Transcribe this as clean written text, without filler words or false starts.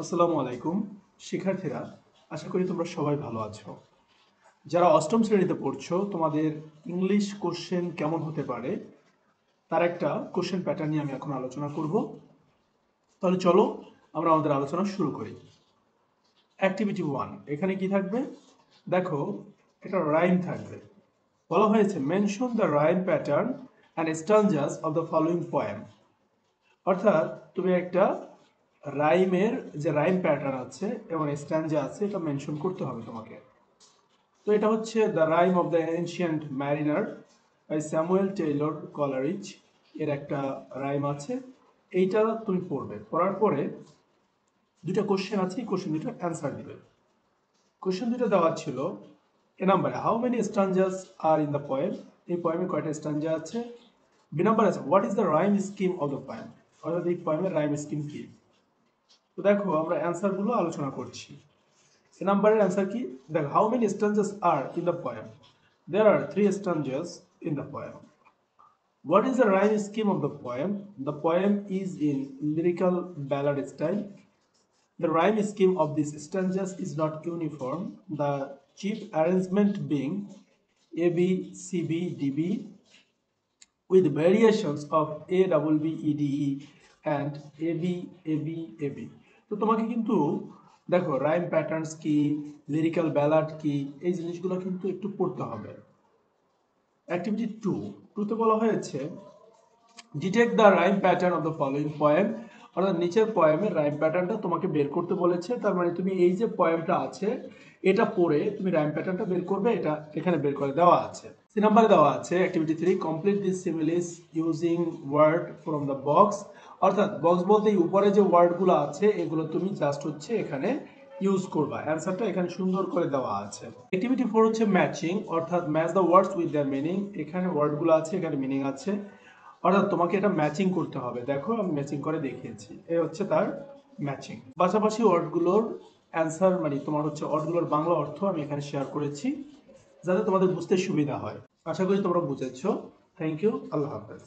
আসসালামু আলাইকুম শিক্ষার্থীরা, আশা করি তোমরা সবাই ভালো আছো। যারা অষ্টম শ্রেণীতে পড়ছো, তোমাদের ইংলিশ কোশ্চেন কেমন হতে পারে তার একটা কোশ্চেন প্যাটার্ন নিয়ে আমি এখন আলোচনা করব। তাহলে চলো আমরা আমাদের আলোচনা শুরু করি। অ্যাক্টিভিটি 1, এখানে কি থাকবে দেখো, এটা রাইম থাকবে। বলা হয়েছে mention the rhyme pattern and stanzas of the following poem. অর্থাৎ তুমি একটা রাইমের যে রাইম প্যাটার্ন আছে এবং স্ট্যানজা আছে এটা মেনশন করতে হবে তোমাকে। তো এটা হচ্ছে the Rime of the Ancient Mariner by Samuel Taylor Coleridge এর একটা রাইম আছে। এইটা তুমি পড়বে, পড়ার পরে দুটা কোশ্চেন আছে, এই কোশ্চেন দুটো অ্যান্সার দিবে। কোশ্চেন দুটো দেওয়া ছিল এ নাম্বারে, how many stanzas are in the poem, এই পোয়েমে কয়টা স্ট্যানজা আছে। বি নাম্বার আছে what is the rhyme scheme of the poem, অর্থাৎ এই পোয়েমের রাইম স্কিম কি। তো দেখো আমরা অ্যান্সারগুলো আলোচনা করছি। এ নাম্বারের অ্যান্সার কি, দেখো how many stanzas are in the poem, there are three stanzas in the poem. What is the rhyme scheme of the poem? The poem is in lyrical ballad style. The rhyme scheme of these stanzas is not uniform, the chief arrangement being A B C B D B with variations of A double B E D E and A B A B A B. তো তোমাকে কিন্তু দেখো rhyme patterns কি, lyrical ballad কি, এই জিনিসগুলো কিন্তু একটু পড়তে হবে। অ্যাক্টিভিটি 2, টুতে বলা হয়েছে detect the rhyme pattern of the following poem, অর্থাৎ নিচের পোয়েমের রাইম প্যাটার্নটা তোমাকে বের করতে বলেছে। তার মানে তুমি এই যে পোয়েমটা আছে এটা পড়ে তুমি রাইম প্যাটার্নটা বের করবে, এটা এখানে বের করে দেওয়া আছে। সি নাম্বারে দেওয়া আছে activity 3, complete this similes using word from the box, অর্থাৎ বক্স বলতে এই উপরে যে ওয়ার্ডগুলো আছে এগুলো তুমি জাস্ট হচ্ছে এখানে ইউজ করবা। অ্যান্সারটা এখানে সুন্দর করে দেওয়া আছে। অ্যাক্টিভিটি 4 হচ্ছে ম্যাচিং, অর্থাৎ match the words with the meaning. এখানে ওয়ার্ডগুলো আছে, এখানে মিনিং আছে, অর্থাৎ তোমাকে এটা ম্যাচিং করতে হবে। দেখো আমি ম্যাচিং করে দেখিয়েছি, এই হচ্ছে তার ম্যাচিং। পাশাপাশি ওয়ার্ডগুলোর অ্যান্সার মানে তোমার হচ্ছে ওয়ার্ডগুলোর বাংলা অর্থ আমি এখানে শেয়ার করেছি যাতে তোমাদের বুঝতে সুবিধা হয়। আশা করি তোমরা বুঝেছো। থ্যাংক ইউ, আল্লাহ হাফেজ।